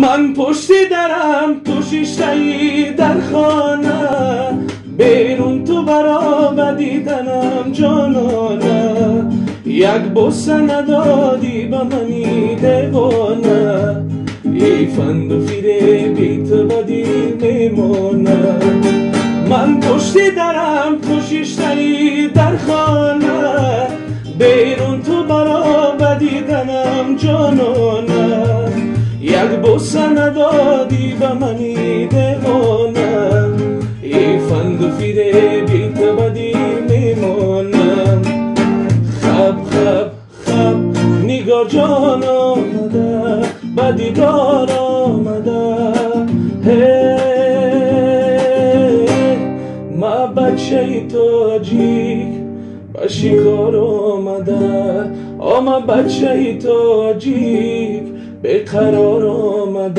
من پشت درم تو شیشته‌ای در خانه، بیرون تو برآمدی تنم جانانه، یک بوسه ندادی به منی دیوانه، ای فند و فریبی تو بدی میمانه. من پشت درم تو شیشته‌ای در خانه، بیرون تو برآمدی تنم جانانه، یک بوسه ندادی به منی دیوانه، ای فند و فریبی تو بدی میمانم. خب خب خب نگار جان آمده، به دیدار آمده، ما بچه تاجیک به شکار آمده، ما بچه تاجیک به قرار آمده.